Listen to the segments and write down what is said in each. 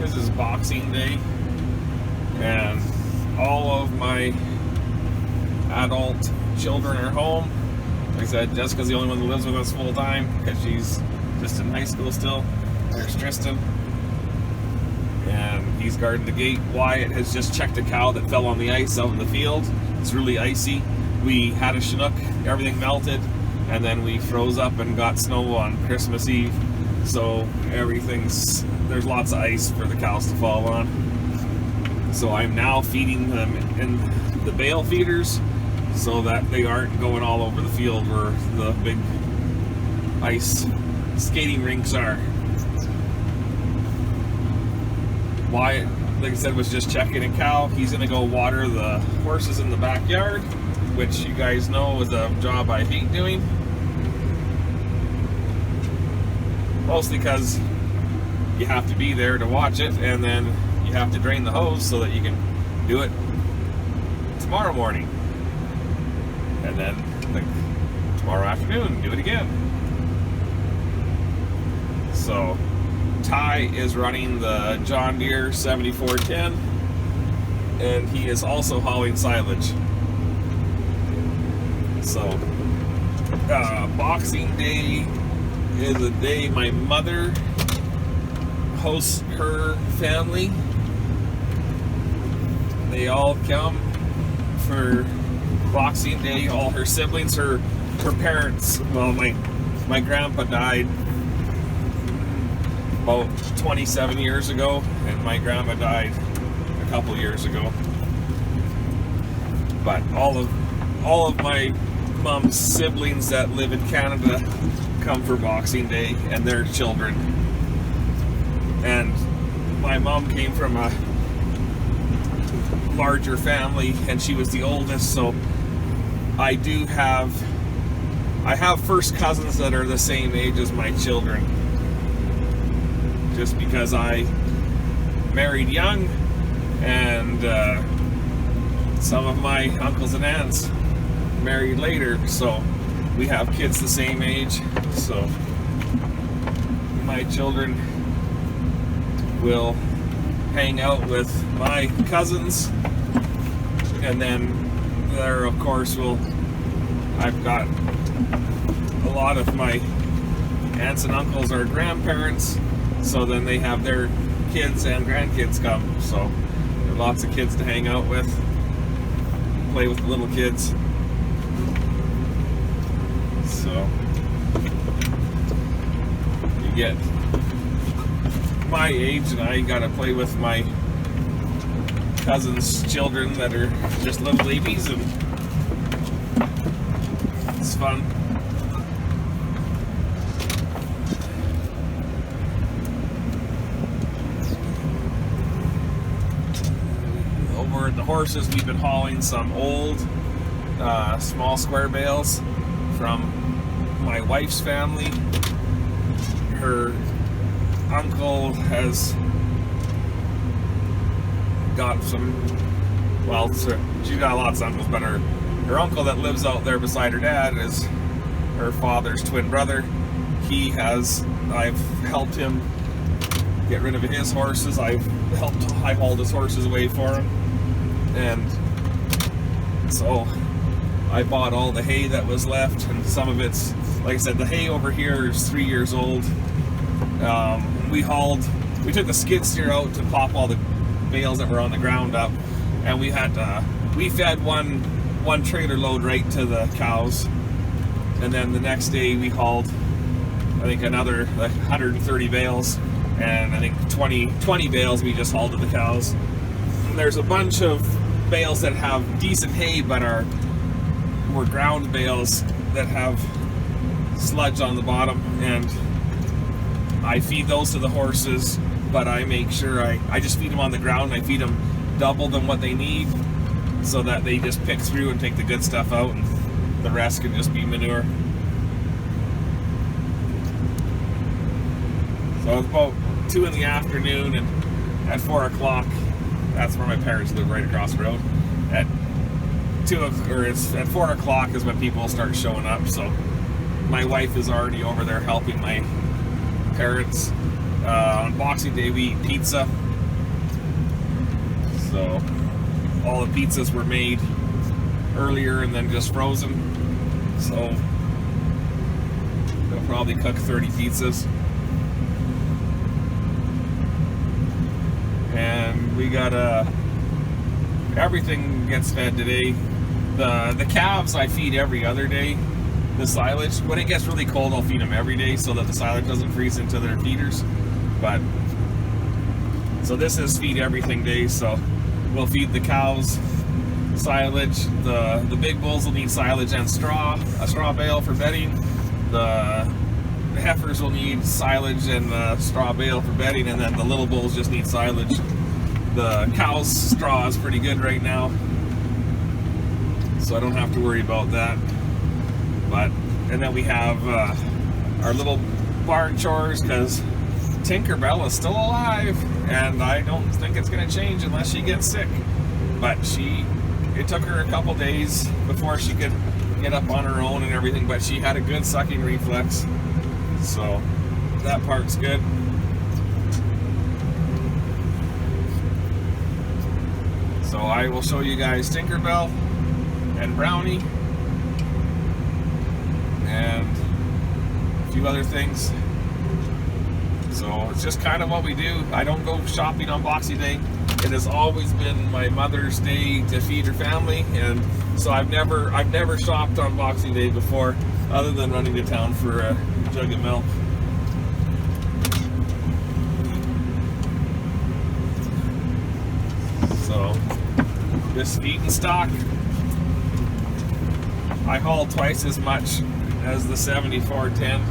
This is Boxing Day, and all of my adult children are home. Like I said, Jessica's the only one that lives with us full time because she's just in high school still. There's Tristan, and he's guarding the gate. Wyatt has just checked a cow that fell on the ice out in the field. It's really icy. We had a Chinook, everything melted, and then we froze up and got snow on Christmas Eve. So there's lots of ice for the cows to fall on. So I'm now feeding them in the bale feeders so that they aren't going all over the field where the big ice skating rinks are. Wyatt, like I said, was just checking a cow. He's gonna go water the horses in the backyard, which you guys know is a job I hate doing. Mostly because you have to be there to watch it, and then you have to drain the hose so that you can do it tomorrow morning. And then, like, tomorrow afternoon, do it again. So, Ty is running the John Deere 7410, and he is also hauling silage. So, Boxing Day is a day my mother hosts her family. They all come for Boxing Day, all her siblings, her parents. Well, my grandpa died about 27 years ago, and my grandma died a couple years ago. But all of my mom's siblings that live in Canada come for Boxing Day, and their children. And my mom came from a larger family, and she was the oldest, so I have first cousins that are the same age as my children, just because I married young, and some of my uncles and aunts married later, so we have kids the same age. So my children will hang out with my cousins, and then there, of course, I've got a lot of my aunts and uncles are grandparents, so then they have their kids and grandkids come, so there are lots of kids to hang out with, play with the little kids. So you get my age, and I gotta play with my cousins' children that are just little babies, and it's fun. Over at the horses, we've been hauling some old small square bales from my wife's family. Her uncle has got she's got lots of uncles, but her uncle that lives out there beside her dad is her father's twin brother. I've helped him get rid of his horses. I hauled his horses away for him, and so I bought all the hay that was left, and some of it's, like I said, the hay over here is 3 years old. We took the skid steer out to pop all the bales that were on the ground up, and we fed one trailer load right to the cows, and then the next day we hauled, I think, another 130 bales, and I think 20 bales we just hauled to the cows. And there's a bunch of bales that have decent hay but were ground bales that have sludge on the bottom, and I feed those to the horses, but I make sure I just feed them on the ground. I feed them double than what they need, so that they just pick through and take the good stuff out, and the rest can just be manure. So it's about 2 in the afternoon, and at 4 o'clock, that's where my parents live, right across the road. At 4 o'clock is when people start showing up. So my wife is already over there helping my parents. On Boxing Day we eat pizza, So all the pizzas were made earlier and then just frozen. So they'll probably cook 30 pizzas. And we got everything gets fed today. The calves I feed every other day. The silage, when it gets really cold, I'll feed them every day so that the silage doesn't freeze into their feeders. But so this is feed everything day. So we'll feed the cows silage. The big bulls will need silage and straw, a straw bale for bedding. The heifers will need silage and a straw bale for bedding, and then the little bulls just need silage. The cows' straw is pretty good right now, so I don't have to worry about that. And then we have our little barn chores, because Tinkerbell is still alive, and I don't think it's going to change unless she gets sick. But it took her a couple days before she could get up on her own and everything, but she had a good sucking reflex, so that part's good. So I will show you guys Tinkerbell and Brownie and a few other things. So it's just kind of what we do. I don't go shopping on Boxing Day. It has always been my mother's day to feed her family, and so I've never shopped on Boxing Day before, other than running to town for a jug of milk. So this feed and stock, I haul twice as much as the 7410,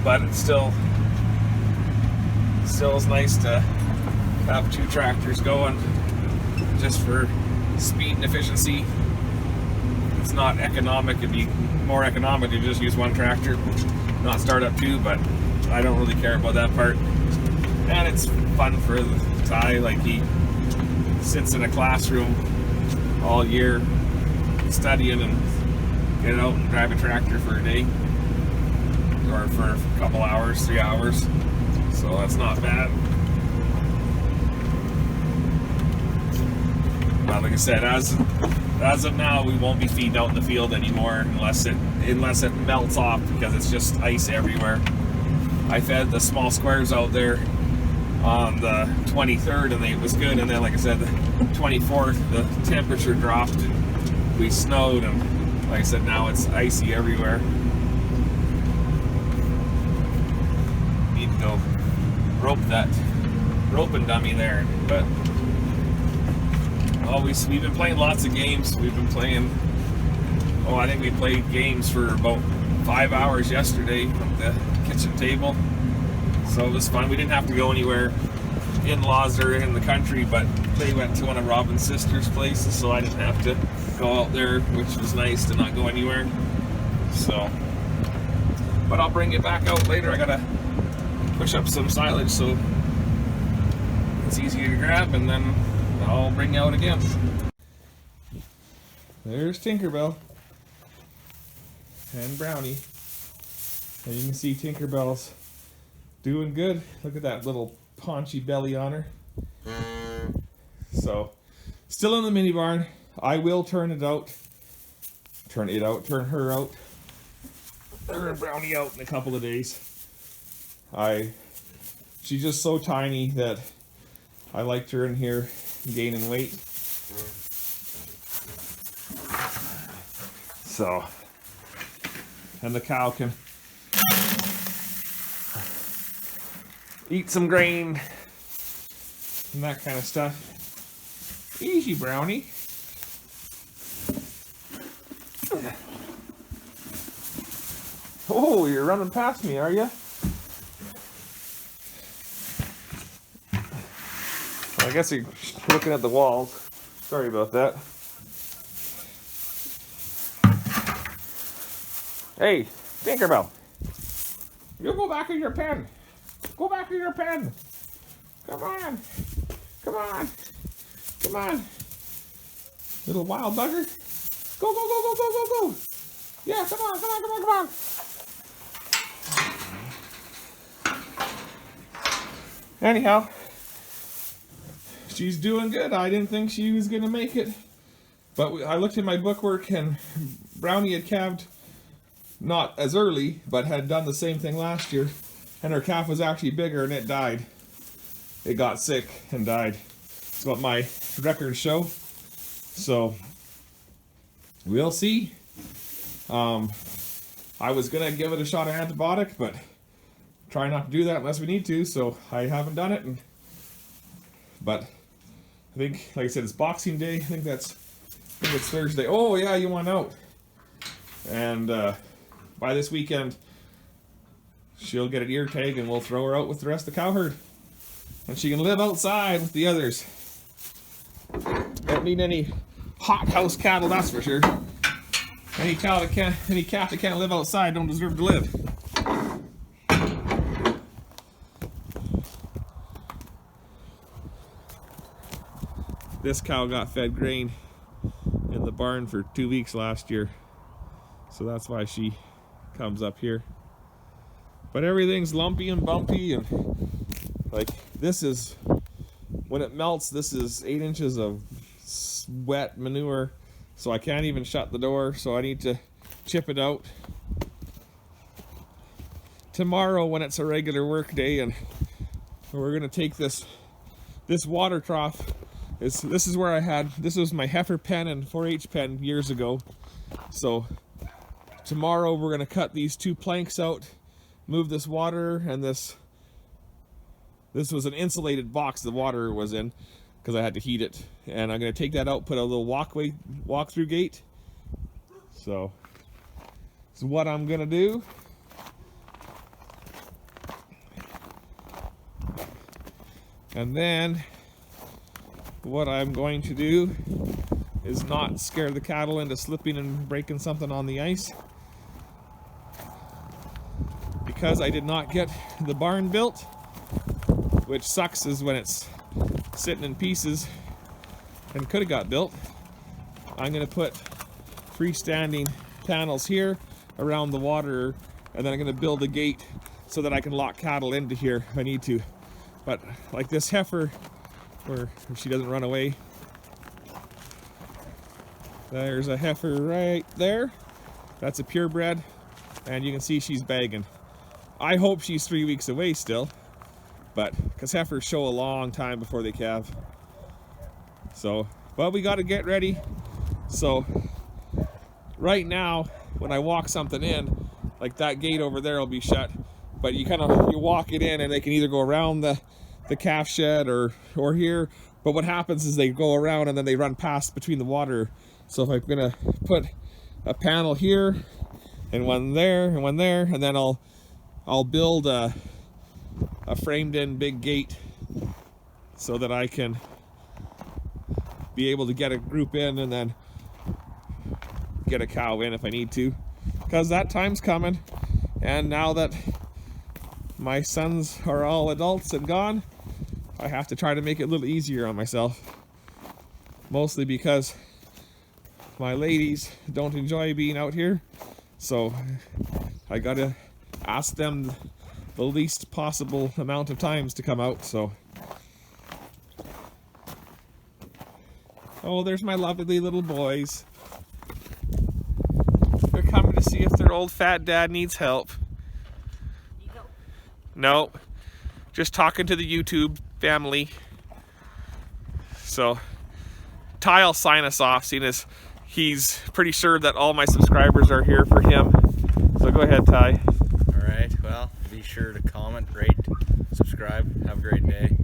but it's still is nice to have two tractors going, just for speed and efficiency. It's not economic. It'd be more economic to just use one tractor, not start up two, but I don't really care about that part. And it's fun for Ty. Like, he sits in a classroom all year studying and get out and drive a tractor for a day, or for a couple hours, 3 hours. So that's not bad. But like I said, as of now, we won't be feeding out in the field anymore unless it melts off, because it's just ice everywhere. I fed the small squares out there on the 23rd, and it was good. And then, like I said, the 24th, the temperature dropped and we snowed, and like I said, now it's icy everywhere. Need to go rope that roping dummy there, but we've been playing lots of games. We've been playing, I think we played games for about 5 hours yesterday at the kitchen table. So it was fun. We didn't have to go anywhere in-laws or in the country, but they went to one of Robin's sister's places, so I didn't have to go out there, which was nice to not go anywhere. So, but I'll bring it back out later. I gotta push up some silage so it's easier to grab, and then I'll bring you out again. There's Tinkerbell and Brownie, and you can see Tinkerbell's doing good. Look at that little paunchy belly on her. So, still in the mini barn. I will turn her out, turn her and Brownie out in a couple of days. She's just so tiny that I liked her in here gaining weight. So, and the cow can eat some grain and that kind of stuff. Easy, Brownie. Oh, you're running past me, are you? Well, I guess you're looking at the walls. Sorry about that. Hey, Tinkerbell. You go back in your pen. Go back in your pen. Come on. Come on. Come on. Little wild bugger. Go, go, go, go, go, go, go. Yeah, come on, come on, come on, come on. Anyhow, She's doing good. I didn't think she was going to make it. But I looked in my bookwork and Brownie had calved not as early, but had done the same thing last year. And her calf was actually bigger and it died. It got sick and died. That's what my records show. So, we'll see. I was going to give it a shot of antibiotic, but try not to do that unless we need to, so I haven't done it. But I think, like I said, it's Boxing Day. I think it's Thursday. Oh yeah, you want out. And by this weekend, she'll get an ear tag and we'll throw her out with the rest of the cow herd. And she can live outside with the others. Don't need any hot house cattle, that's for sure. Any calf that can't live outside don't deserve to live. This cow got fed grain in the barn for 2 weeks last year, so that's why she comes up here. But everything's lumpy and bumpy, and like this is, when it melts, this is 8 inches of wet manure, so I can't even shut the door, so I need to chip it out. Tomorrow, when it's a regular work day, and we're gonna take this water trough. This is where this was my heifer pen and 4-H pen years ago. So tomorrow we're gonna cut these 2 planks out, move this water, and this was an insulated box the water was in because I had to heat it. And I'm gonna take that out, put a little walk-through gate. So this is what I'm gonna do. And then what I'm going to do is not scare the cattle into slipping and breaking something on the ice. Because I did not get the barn built, which sucks is when it's sitting in pieces and could have got built. I'm going to put freestanding panels here around the water, and then I'm going to build a gate so that I can lock cattle into here if I need to. But like this heifer, where she doesn't run away. There's a heifer right there. That's a purebred, and you can see she's bagging. I hope she's 3 weeks away still, but because heifers show a long time before they calve. So, but we got to get ready. So right now, when I walk something in, like that gate over there will be shut, but you walk it in, and they can either go around the calf shed or here. But what happens is they go around and then they run past between the water. So if I'm gonna put a panel here and one there and one there, and then I'll build a framed in big gate so that I can be able to get a group in and then get a cow in if I need to, because that time's coming. And now that my sons are all adults and gone, I have to try to make it a little easier on myself. Mostly because my ladies don't enjoy being out here. So I gotta ask them the least possible amount of times to come out, so. Oh, there's my lovely little boys. They're coming to see if their old fat dad needs help. No, just talking to the YouTube family. So Ty'll sign us off, seeing as he's pretty sure that all my subscribers are here for him. So go ahead, Ty. All right, well, be sure to comment, rate, subscribe. Have a great day.